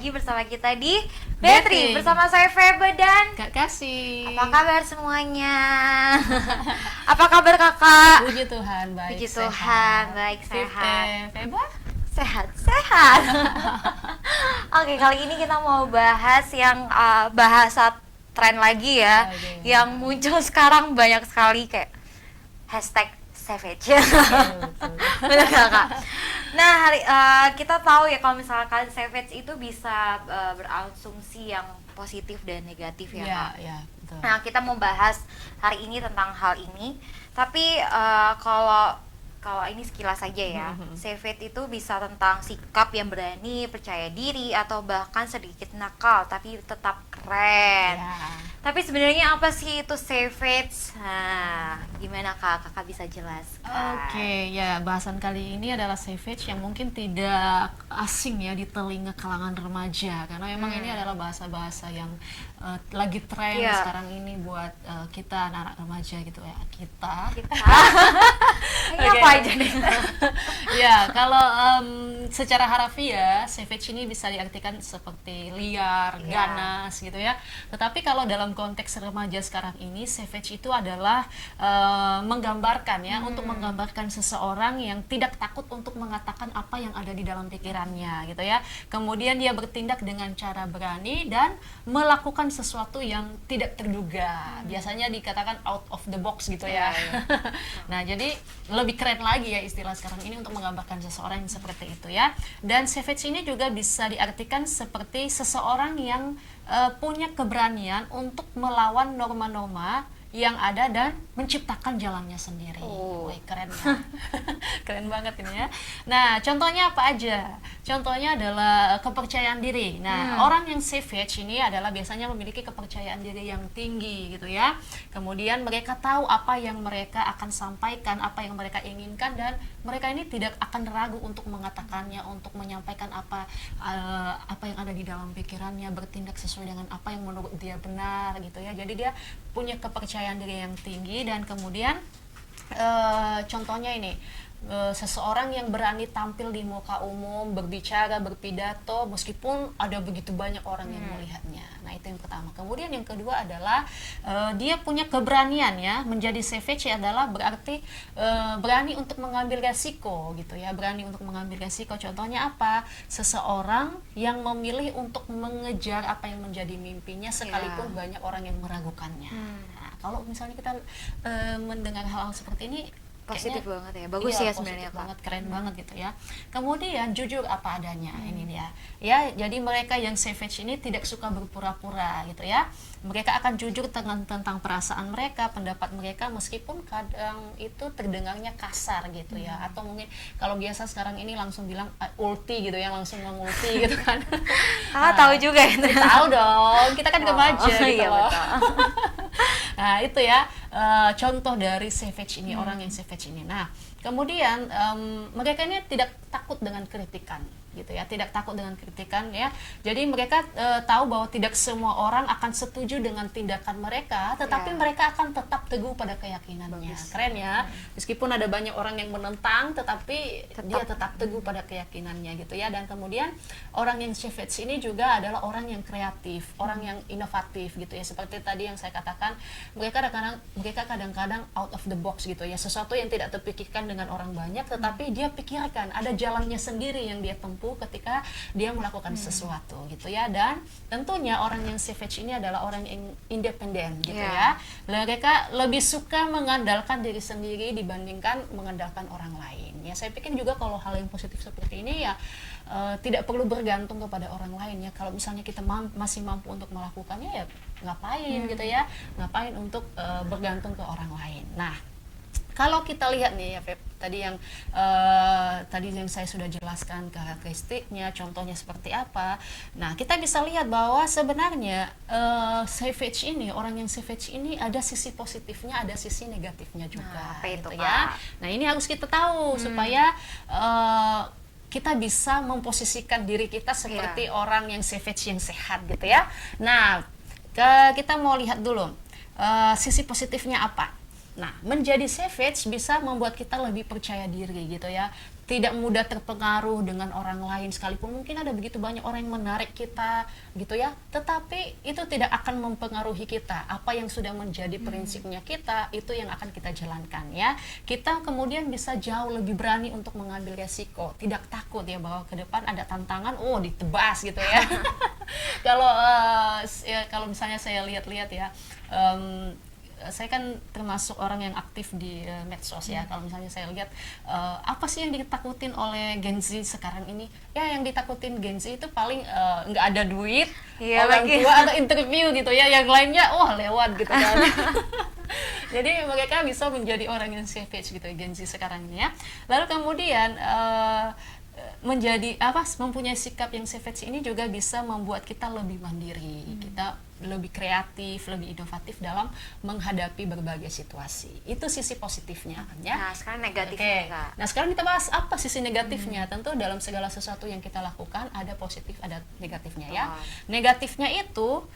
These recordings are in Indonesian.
lagi bersama kita di Betri bersama saya Febe dan Kak Kasih. Apa kabar semuanya? Apa kabar kakak? Puji Tuhan, baik. Puji Tuhan, baik sehat. Feba? Sehat. Oke, kali ini kita mau bahas yang bahasa tren lagi ya, yang muncul sekarang banyak sekali kayak hashtag savage. Benar kakak. Nah, kita tahu ya kalau misalkan savage itu bisa berasumsi yang positif dan negatif ya kak. Iya, betul. Nah, kita mau bahas hari ini tentang hal ini. Tapi kalau ini sekilas saja ya, savage itu bisa tentang sikap yang berani, percaya diri, atau bahkan sedikit nakal tapi tetap keren. Ya. Tapi sebenarnya apa sih itu savage? Nah, gimana kak? Kakak bisa jelaskan? Oke, ya bahasan kali ini adalah savage yang mungkin tidak asing ya di telinga kalangan remaja, karena memang ini adalah bahasa-bahasa yang lagi tren sekarang ini buat kita anak-anak remaja gitu ya. Kita. Ini apa aja nih? Ya, kalau secara harafiah savage ini bisa diartikan seperti liar, ganas gitu ya. Tetapi kalau dalam konteks remaja sekarang ini, savage itu adalah menggambarkan ya, untuk menggambarkan seseorang yang tidak takut untuk mengatakan apa yang ada di dalam pikirannya gitu ya. Kemudian dia bertindak dengan cara berani dan melakukan sesuatu yang tidak terduga. Biasanya dikatakan out of the box gitu ya. Nah, jadi lebih keren lagi ya istilah sekarang ini untuk menggambarkan seseorang yang seperti itu ya. Dan savage ini juga bisa diartikan seperti seseorang yang punya keberanian untuk melawan norma-norma yang ada dan menciptakan jalannya sendiri. Wih, keren ya. Keren banget ini ya. Nah, contohnya apa aja? Contohnya adalah kepercayaan diri. Nah, orang yang savage ini adalah biasanya memiliki kepercayaan diri yang tinggi gitu ya. Kemudian mereka tahu apa yang mereka akan sampaikan, apa yang mereka inginkan, dan mereka ini tidak akan ragu untuk mengatakannya, untuk menyampaikan apa yang ada di dalam pikirannya, bertindak sesuai dengan apa yang menurut dia benar gitu ya. Jadi dia punya kepercayaan diri yang tinggi. Dan kemudian contohnya ini, seseorang yang berani tampil di muka umum, berbicara, berpidato meskipun ada begitu banyak orang yang melihatnya. Nah, itu yang pertama. Kemudian yang kedua adalah dia punya keberanian ya. Menjadi savage adalah berarti berani untuk mengambil resiko gitu ya, berani untuk mengambil resiko. Contohnya apa? Seseorang yang memilih untuk mengejar apa yang menjadi mimpinya sekalipun banyak orang yang meragukannya. Nah, kalau misalnya kita mendengar hal-hal seperti ini, Positif banget ya, bagus ya sebenarnya kak. Banget, keren banget gitu ya. Kemudian jujur apa adanya, ini dia. Ya, jadi mereka yang savage ini tidak suka berpura-pura gitu ya. Mereka akan jujur tentang perasaan mereka, pendapat mereka, meskipun kadang itu terdengarnya kasar gitu ya. Atau mungkin kalau biasa sekarang ini langsung bilang ulti gitu ya, langsung mengulti gitu kan. Kakak tahu juga ya? Tahu dong, kita kan remaja gitu iya, loh. betul. Nah, itu ya contoh dari savage ini, orang yang savage ini. Nah, kemudian mereka ini tidak takut dengan kritikan gitu ya, tidak takut dengan kritikan ya. Jadi mereka tahu bahwa tidak semua orang akan setuju dengan tindakan mereka, tetapi mereka akan tetap teguh pada keyakinannya. Keren ya. Meskipun ada banyak orang yang menentang, tetapi dia tetap teguh pada keyakinannya gitu ya. Dan kemudian orang yang savage ini juga adalah orang yang kreatif, orang yang inovatif gitu ya. Seperti tadi yang saya katakan, mereka kadang-kadang out of the box gitu ya. Sesuatu yang tidak terpikirkan dengan orang banyak, tetapi dia pikirkan, ada jalannya sendiri yang dia tempuh ketika dia melakukan sesuatu gitu ya. Dan tentunya orang yang savage ini adalah orang yang independen gitu ya. Mereka lebih suka mengandalkan diri sendiri dibandingkan mengandalkan orang lain ya. Saya pikir juga kalau hal yang positif seperti ini ya tidak perlu bergantung kepada orang lain ya. Kalau misalnya kita masih mampu untuk melakukannya ya ngapain gitu ya, ngapain untuk bergantung ke orang lain. Nah, kalau kita lihat nih ya Feb, tadi yang saya sudah jelaskan karakteristiknya, contohnya seperti apa. Nah, kita bisa lihat bahwa sebenarnya savage ini, orang yang savage ini ada sisi positifnya, ada sisi negatifnya juga. Apa itu, gitu ya. Nah, ini harus kita tahu supaya kita bisa memposisikan diri kita seperti orang yang savage yang sehat gitu ya. Nah, kita mau lihat dulu sisi positifnya apa. Nah, menjadi savage bisa membuat kita lebih percaya diri gitu ya. tidak mudah terpengaruh dengan orang lain, sekalipun mungkin ada begitu banyak orang yang menarik kita gitu ya, tetapi itu tidak akan mempengaruhi kita. Apa yang sudah menjadi prinsipnya kita, itu yang akan kita jalankan ya. Kita kemudian bisa jauh lebih berani untuk mengambil resiko, tidak takut ya bahwa ke depan ada tantangan, ditebas gitu ya. Kalau kalau misalnya saya lihat-lihat ya, saya kan termasuk orang yang aktif di medsos ya. Kalau misalnya saya lihat apa sih yang ditakutin oleh Gen Z sekarang ini, ya yang ditakutin Gen Z itu paling nggak ada duit, orang tua atau interview gitu ya, yang lainnya lewat gitu kan. Jadi mereka bisa menjadi orang yang savage gitu Gen Z sekarang ini ya. Lalu kemudian mempunyai sikap yang savage ini juga bisa membuat kita lebih mandiri, kita lebih kreatif, lebih inovatif dalam menghadapi berbagai situasi. Itu sisi positifnya ya. Nah, sekarang negatifnya, Kak. Nah, sekarang kita bahas apa sisi negatifnya. Tentu dalam segala sesuatu yang kita lakukan ada positif, ada negatifnya ya. Negatifnya itu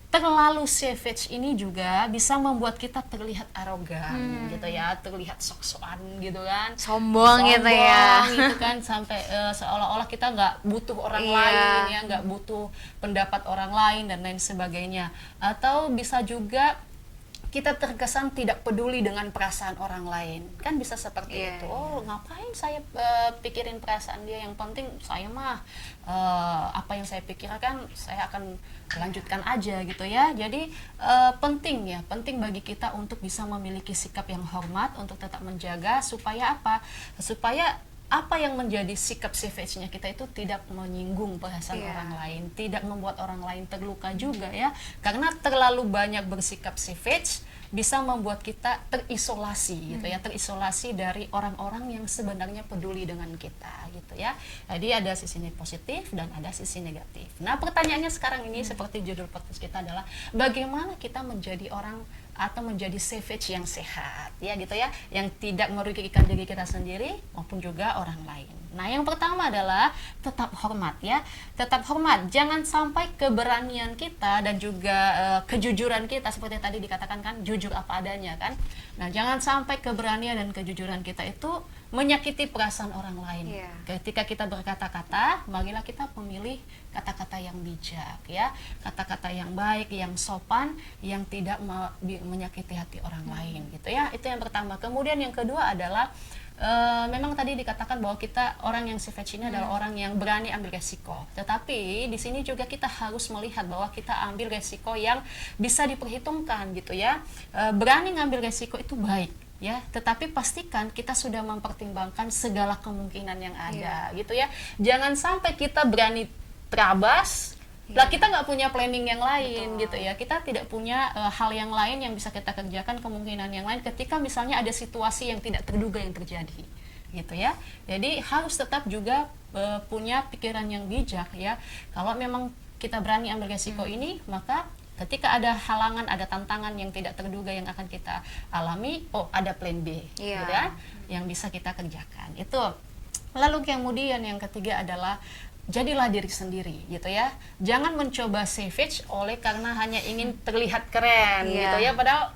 terlalu savage ini juga bisa membuat kita terlihat arogan gitu ya, terlihat sok-sokan gitu kan, sombong gitu ya, gitu kan, sampai seolah-olah kita nggak butuh orang lain ya, nggak butuh pendapat orang lain dan lain sebagainya. Atau bisa juga kita terkesan tidak peduli dengan perasaan orang lain, kan bisa seperti itu. Ngapain saya pikirin perasaan dia, yang penting saya mah apa yang saya pikirkan saya akan lanjutkan aja gitu ya. Jadi penting bagi kita untuk bisa memiliki sikap yang hormat, untuk tetap menjaga supaya apa yang menjadi sikap savage-nya kita itu tidak menyinggung perasaan orang lain, tidak membuat orang lain terluka juga ya. Karena terlalu banyak bersikap savage bisa membuat kita terisolasi gitu ya, terisolasi dari orang-orang yang sebenarnya peduli dengan kita gitu ya. Jadi ada sisi positif dan ada sisi negatif. Nah, pertanyaannya sekarang ini seperti judul podcast kita adalah bagaimana kita menjadi orang atau menjadi savage yang sehat ya gitu ya, yang tidak merugikan diri kita sendiri maupun juga orang lain. Nah, yang pertama adalah tetap hormat ya. Tetap hormat, jangan sampai keberanian kita dan juga kejujuran kita seperti tadi dikatakan kan, jujur apa adanya kan. Nah, jangan sampai keberanian dan kejujuran kita itu menyakiti perasaan orang lain. Ketika kita berkata-kata, marilah kita memilih kata-kata yang bijak ya, kata-kata yang baik, yang sopan, yang tidak menyakiti hati orang lain gitu ya. Itu yang pertama. Kemudian yang kedua adalah memang tadi dikatakan bahwa kita orang yang savage ini adalah orang yang berani ambil resiko. Tetapi di sini juga kita harus melihat bahwa kita ambil resiko yang bisa diperhitungkan gitu ya. Berani ngambil resiko itu baik ya, tetapi pastikan kita sudah mempertimbangkan segala kemungkinan yang ada gitu ya. Jangan sampai kita berani terabas, lah kita nggak punya planning yang lain gitu ya, kita tidak punya hal yang lain yang bisa kita kerjakan, kemungkinan yang lain ketika misalnya ada situasi yang tidak terduga yang terjadi gitu ya. Jadi harus tetap juga punya pikiran yang bijak ya. Kalau memang kita berani ambil resiko ini, maka ketika ada halangan, ada tantangan yang tidak terduga yang akan kita alami, ada plan B gitu ya, yang bisa kita kerjakan itu. Lalu kemudian yang ketiga adalah jadilah diri sendiri gitu ya. Jangan mencoba savage karena hanya ingin terlihat keren gitu ya, padahal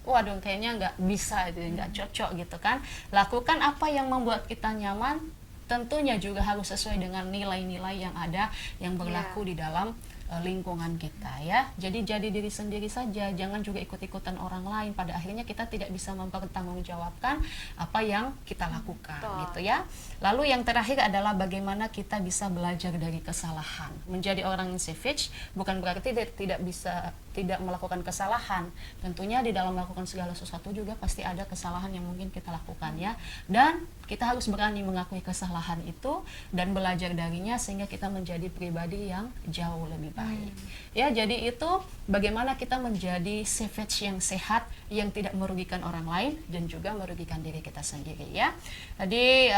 waduh kayaknya nggak bisa gitu, nggak cocok gitu kan. Lakukan apa yang membuat kita nyaman, tentunya juga harus sesuai dengan nilai-nilai yang ada, yang berlaku di dalam lingkungan kita ya. Jadi jadi diri sendiri saja, jangan juga ikut-ikutan orang lain. Pada akhirnya kita tidak bisa mempertanggungjawabkan apa yang kita lakukan gitu ya. Lalu yang terakhir adalah bagaimana kita bisa belajar dari kesalahan. Menjadi orang yang savage bukan berarti tidak melakukan kesalahan. Tentunya di dalam melakukan segala sesuatu juga pasti ada kesalahan yang mungkin kita lakukan ya. Dan kita harus berani mengakui kesalahan itu dan belajar darinya sehingga kita menjadi pribadi yang jauh lebih baik. Ya, jadi itu bagaimana kita menjadi savage yang sehat, yang tidak merugikan orang lain dan juga merugikan diri kita sendiri ya. Jadi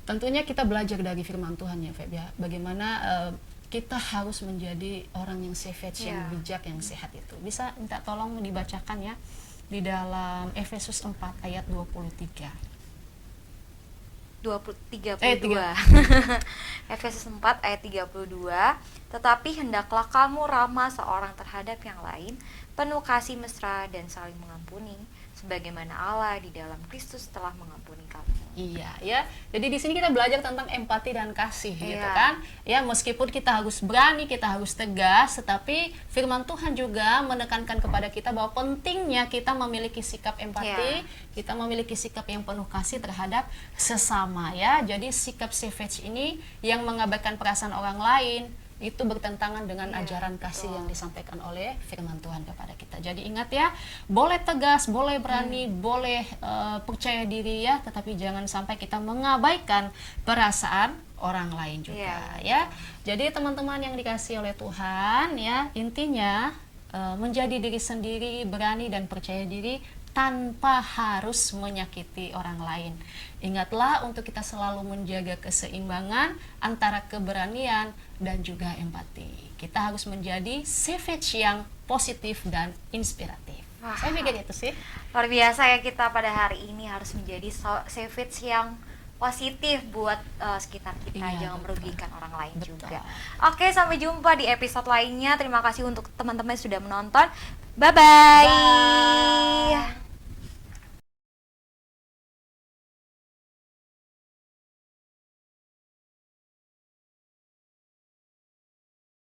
tentunya kita belajar dari firman Tuhan ya, Feb ya. Bagaimana kita harus menjadi orang yang savage, yang bijak, yang sehat itu. Bisa minta tolong dibacakan ya di dalam Efesus 4 ayat 23. 32. Efesus 4 ayat 32. Tetapi hendaklah kamu ramah seorang terhadap yang lain, penuh kasih mesra dan saling mengampuni, sebagaimana Allah di dalam Kristus telah mengampuni kamu. Iya, ya. Jadi di sini kita belajar tentang empati dan kasih, gitu Iya. kan? Ya, meskipun kita harus berani, kita harus tegas, tetapi firman Tuhan juga menekankan kepada kita bahwa pentingnya kita memiliki sikap empati, kita memiliki sikap yang penuh kasih terhadap sesama, ya. Jadi sikap savage ini yang mengabaikan perasaan orang lain itu bertentangan dengan ajaran kasih yang disampaikan oleh firman Tuhan kepada kita. Jadi ingat ya, boleh tegas, boleh berani, boleh percaya diri ya, tetapi jangan sampai kita mengabaikan perasaan orang lain juga ya. Jadi teman-teman yang dikasihi oleh Tuhan ya, intinya menjadi diri sendiri, berani dan percaya diri tanpa harus menyakiti orang lain. Ingatlah untuk kita selalu menjaga keseimbangan antara keberanian dan juga empati. Kita harus menjadi savage yang positif dan inspiratif. Wah. Saya pikir itu sih. Luar biasa ya, kita pada hari ini harus menjadi savage yang positif buat sekitar kita, Iya, jangan betul. merugikan orang lain Betul. juga. Oke, sampai jumpa di episode lainnya. Terima kasih untuk teman-teman yang sudah menonton. Bye-bye. Bye.